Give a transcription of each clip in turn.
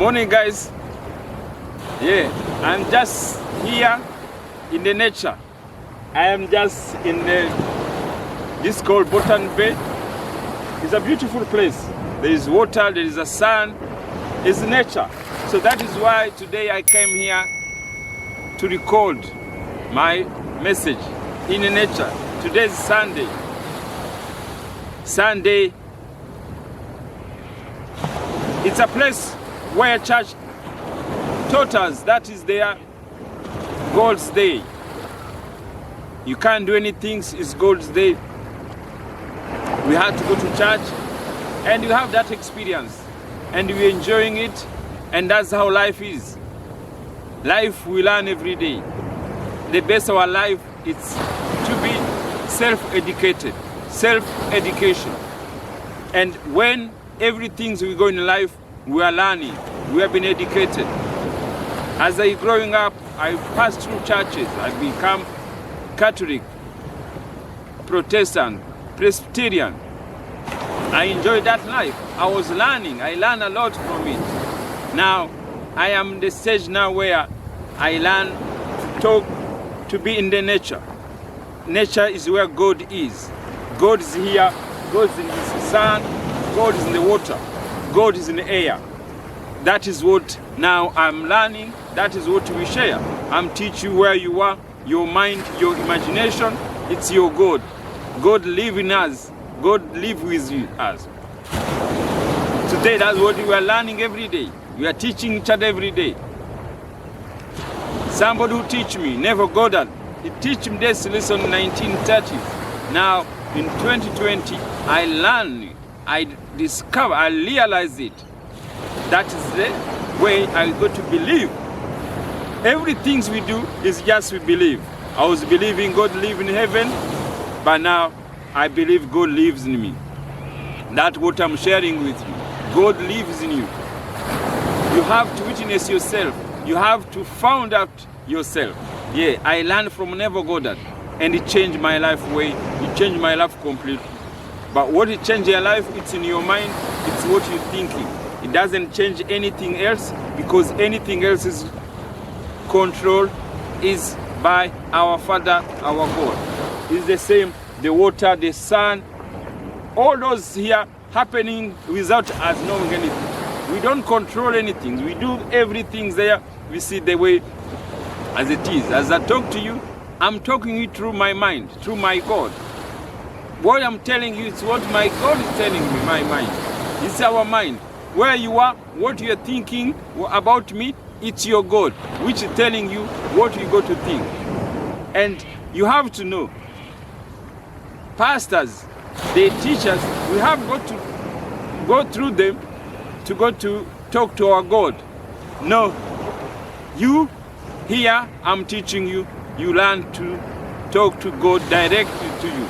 Morning, guys. Yeah, I'm just here in the nature. I am just in this called Botany Bay. It's a beautiful place. There is water, there is a sun, it's nature. So that is why today I came here to record my message in nature. Today is Sunday. Sunday, it's a place where church taught us that is their God's day. You can't do anything, it's God's day. We had to go to church and you have that experience and we're enjoying it, and that's how life is. Life we learn every day. The best of our life is to be self-educated, self-education. And when everything we go in life, we are learning, we have been educated. As I growing up, I passed through churches. I become Catholic, Protestant, Presbyterian. I enjoyed that life. I was learning. I learned a lot from it. Now, I am in the stage now where I learn to talk, to be in the nature. Nature is where God is. God is here. God is in the sun. God is in the water. God is in the air. That is what now I'm learning. That is what we share. I'm teaching you where you are, your mind, your imagination. It's your God. God live in us. God live with us. Today, that's what we are learning every day. We are teaching each other every day. Somebody who teach me, never got that. He teach me this lesson in 1930. Now, in 2020, I learn, I discover, I realize it. That is the way I got to believe. Everything we do is just we believe. I was believing God live in heaven, but now I believe God lives in me. That's what I'm sharing with you. God lives in you. You have to witness yourself. You have to find out yourself. Yeah, I learned from Never Goddard, and it changed my life way. It changed my life completely. But what it changed your life, it's in your mind, it's what you're thinking. It doesn't change anything else, because anything else is control is by our Father, our God. It's the same, the water, the sun, all those here happening without us knowing anything. We don't control anything. We do everything there. We see the way as it is. As I talk to you, I'm talking you through my mind, through my God. What I'm telling you is what my God is telling me, my mind. It's our mind. Where you are, what you're thinking about me, it's your God, which is telling you what you got to think. And you have to know, pastors, they teach us, we have got to go through them to go to talk to our God. No, you here, I'm teaching you, you learn to talk to God directly to you.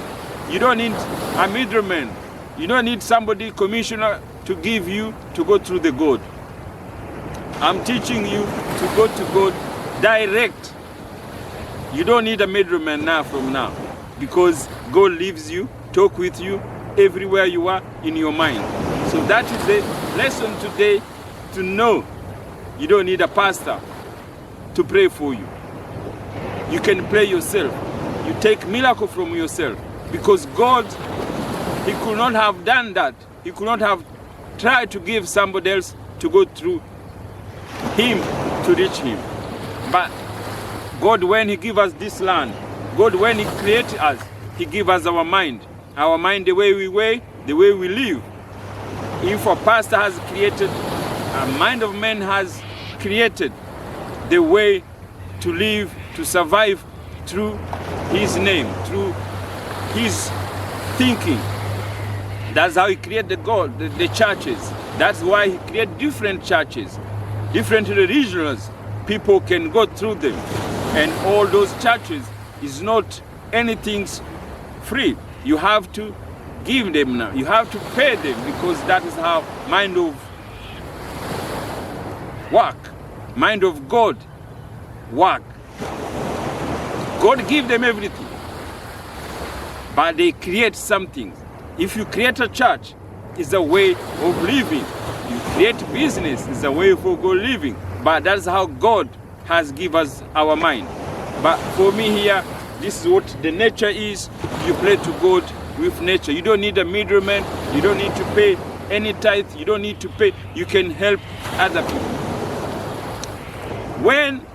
You don't need a middleman. You don't need somebody, commissioner, to give you to go through the God. I'm teaching you to go to God direct. You don't need a middleman now from now, because God lives you, talk with you everywhere you are in your mind. So that is the lesson today, to know you don't need a pastor to pray for you. You can pray yourself. You take miracle from yourself, because God, he could not have done that. He could not have tried to give somebody else to go through him to reach him. But God, when he give us this land, God, when he created us, he give us our mind. Our mind, the way we weigh, the way we live. If a pastor has created, a mind of man has created the way to live, to survive through his name, through his thinking. That's how he created the churches. That's why he created different churches, different religions. People can go through them. And all those churches is not anything free. You have to give them now. You have to pay them, because that is how mind of work, mind of God work. God give them everything, but they create something. If you create a church, it's a way of living. You Create business is a way for good living, but that's how God has given us our mind. But for me here, this is what the nature is. You play to God with nature. You don't need a middleman. You don't need to pay any tithe. You don't need to pay. You can help other people. When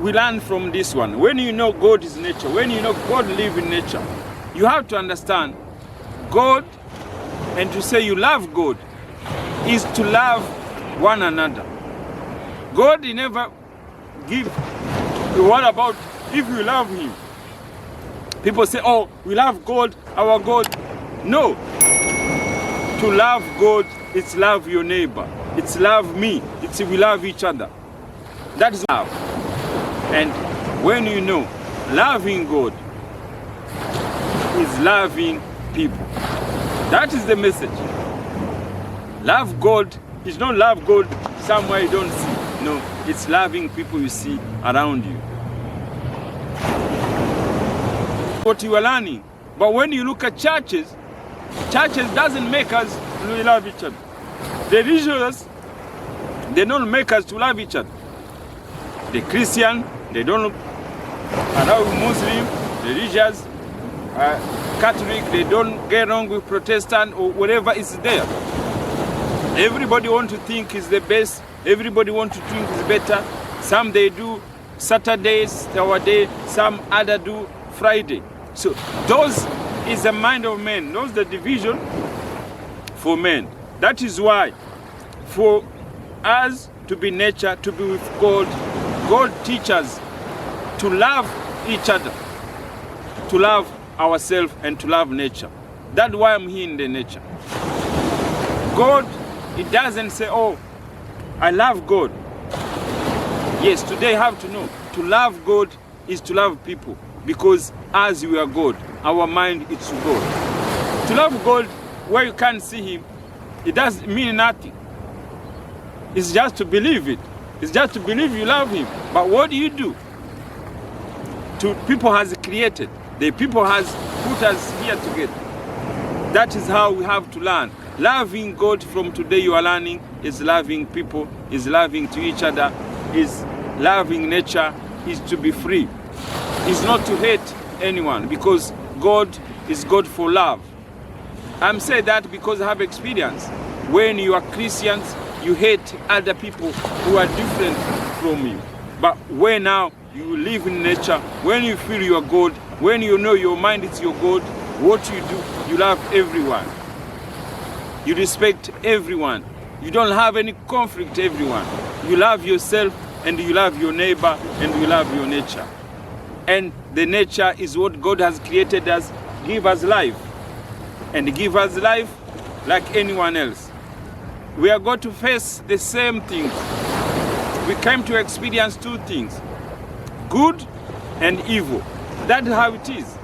we learn from this one, when you know God is nature, when you know God lives in nature, you have to understand God, and to say you love God is to love one another. God, He never give. What about if you love Him? People say, oh, we love God, our God. No. To love God, it's love your neighbor. It's love me. It's we love each other. That is love. And when you know loving God is loving people. That is the message. Love God is not love God somewhere you don't see. No, it's loving people you see around you. What you are learning. But when you look at churches doesn't make us love each other. The religious, they don't make us to love each other. The Christian, they don't allow Muslim, religious, Catholic, they don't get along with Protestant or whatever is there. Everybody want to think is the best. Everybody want to think is better. Some they do Saturdays, our day. Some other do Friday. So those is the mind of men. Those the division for men. That is why for us to be nature, to be with God, God teaches us to love each other, to love ourselves and to love nature. That's why I'm here in the nature. God, it doesn't say, oh, I love God. Yes, today I have to know, to love God is to love people, because as we are God, our mind is to God. To love God where you can't see Him, it doesn't mean nothing. It's just to believe it. It's just to believe you love Him. But what do you do? To people has created. The people has put us here together. That is how we have to learn. Loving God from today you are learning is loving people, is loving to each other, is loving nature, is to be free. Is not to hate anyone, because God is God for love. I'm saying that because I have experience. When you are Christians, you hate other people who are different from you. But when now you live in nature, when you feel you are God, when you know your mind is your God, what you do, you love everyone. You respect everyone. You don't have any conflict, everyone. You love yourself and you love your neighbor and you love your nature. And the nature is what God has created us, give us life. And give us life like anyone else. We are going to face the same things. We came to experience two things, good and evil. That's how it is.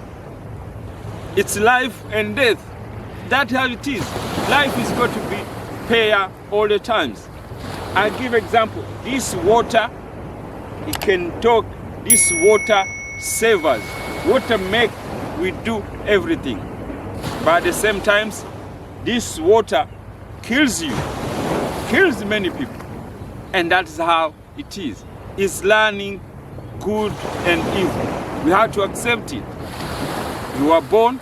It's life and death. That's how it is. Life is going to be fair all the times. I give example. This water, it can talk. This water saves us. Water make we do everything. But at the same time, this water kills you, kills many people. And that's how it is. It's learning good and evil. We have to accept it. You are born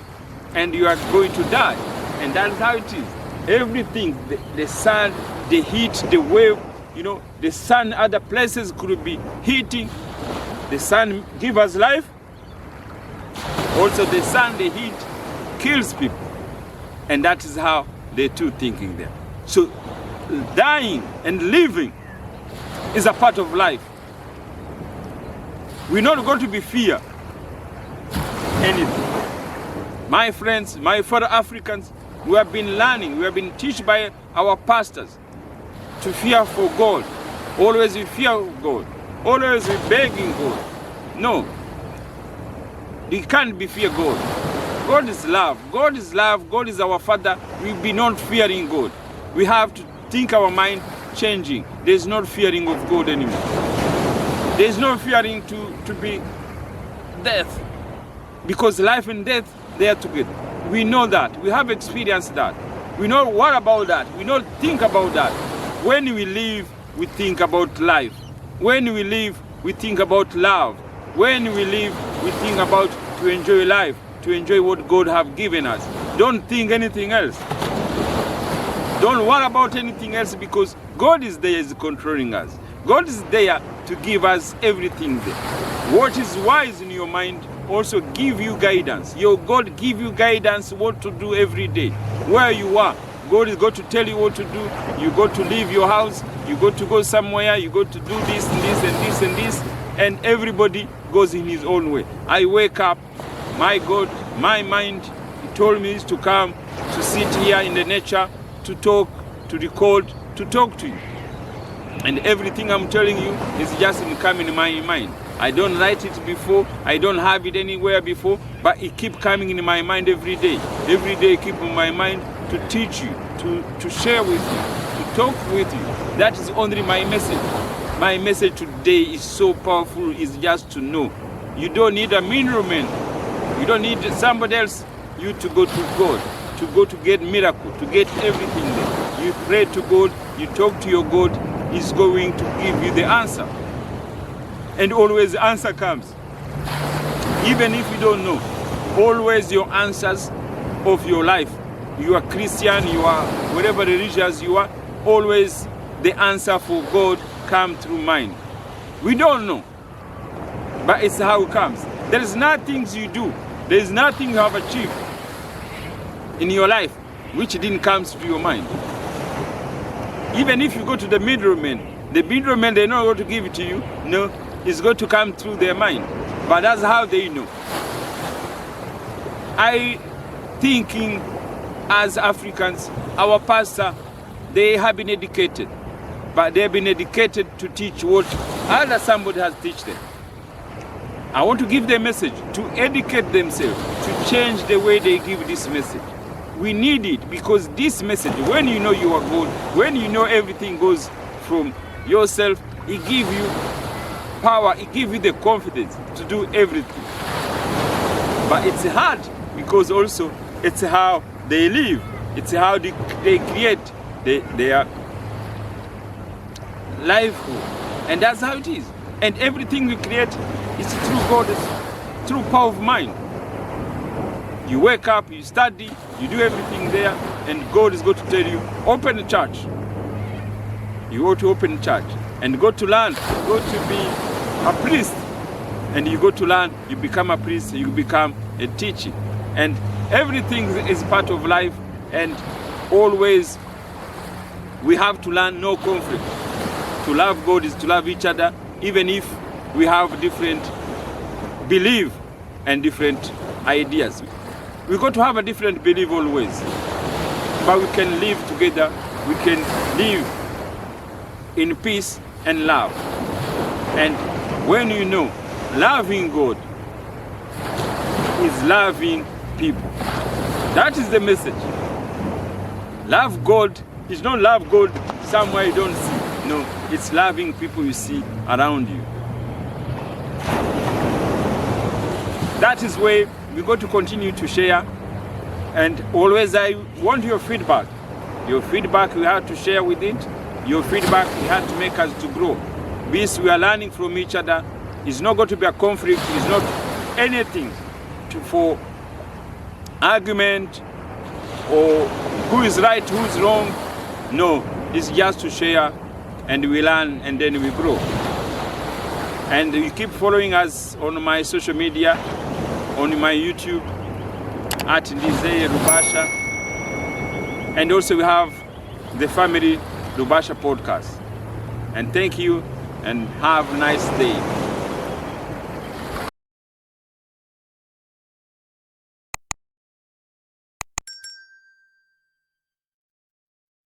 and you are going to die. And that's how it is. Everything, the sun, the heat, the wave, the sun, other places could be heating. The sun gives us life. Also the sun, the heat, kills people. And that is how the two thinking there. So dying and living is a part of life. We're not going to be fear anything. My friends, my fellow Africans, we have been learning, we have been taught by our pastors to fear for God. Always we fear God. Always we begging God. No. You can't be fear God. God is love. God is love. God is our Father. We be not fearing God. We have to think our mind changing. There's no fearing of God anymore. There's no fearing to be death. Because life and death, they are together. We know that. We have experienced that. We know what about that. We know think about that. when we live, we think about life. When we live, we think about love. When we live, we think about to enjoy life, to enjoy what God have given us. Don't think anything else. Don't worry about anything else, because God is there, is controlling us. God is there to give us everything there. What is wise in your mind also give you guidance. Your God give you guidance what to do every day. Where you are, God is going to tell you what to do. You got to leave your house, you got to go somewhere, you got to do this and this and this and this, and everybody goes in his own way. I wake up, my God, my mind, he told me to come, to sit here in the nature, to talk, to record, to talk to you. And everything I'm telling you is just coming in my mind. I don't write it before, I don't have it anywhere before, but it keeps coming in my mind every day. Every day it keeps in my mind to teach you, to share with you, to talk with you. That is only my message. My message today is so powerful, is just to know. You don't need a middleman. You don't need somebody else. You to go to God, to go to get miracle, to get everything there. You pray to God, you talk to your God, He's going to give you the answer. And always the answer comes. Even if you don't know, always your answers of your life. You are Christian, you are whatever religious you are, always the answer for God come through mind. We don't know, but it's how it comes. There is nothing you do, there is nothing you have achieved in your life which didn't come to your mind. Even if you go to the middleman, they know how to give it to you. No, it's going to come through their mind. But that's how they know. I thinking as Africans, our pastor, they have been educated. But they have been educated to teach what other somebody has taught them. I want to give them a message, to educate themselves, to change the way they give this message. We need it, because this message, when you know you are good, when you know everything goes from yourself, it gives you power, it gives you the confidence to do everything. But it's hard, because also it's how they live, it's how they create their life, and that's how it is. And everything we create is through God, it's through power of mind. You wake up, you study, you do everything there, and God is going to tell you, open a church. You go to open a church and go to learn, go to be a priest. And you go to learn, you become a priest, you become a teacher. And everything is part of life, and always we have to learn no conflict. To love God is to love each other, even if we have different belief and different ideas. We got to have a different belief always, but we can live together, we can live in peace and love. And when you know, loving God is loving people. That is the message. Love God is not love God somewhere you don't see. No, it's loving people you see around you. That is where we got to continue to share, and always I want your feedback. Your feedback we have to share with it. Your feedback we have to make us to grow. This we are learning from each other. It's not going to be a conflict. It's not anything for argument or who is right, who is wrong. No, it's just to share, and we learn, and then we grow. And you keep following us on my social media, on my YouTube at Ndizeye Rubasha, and also we have the Family Rubasha podcast. And thank you, and have a nice day.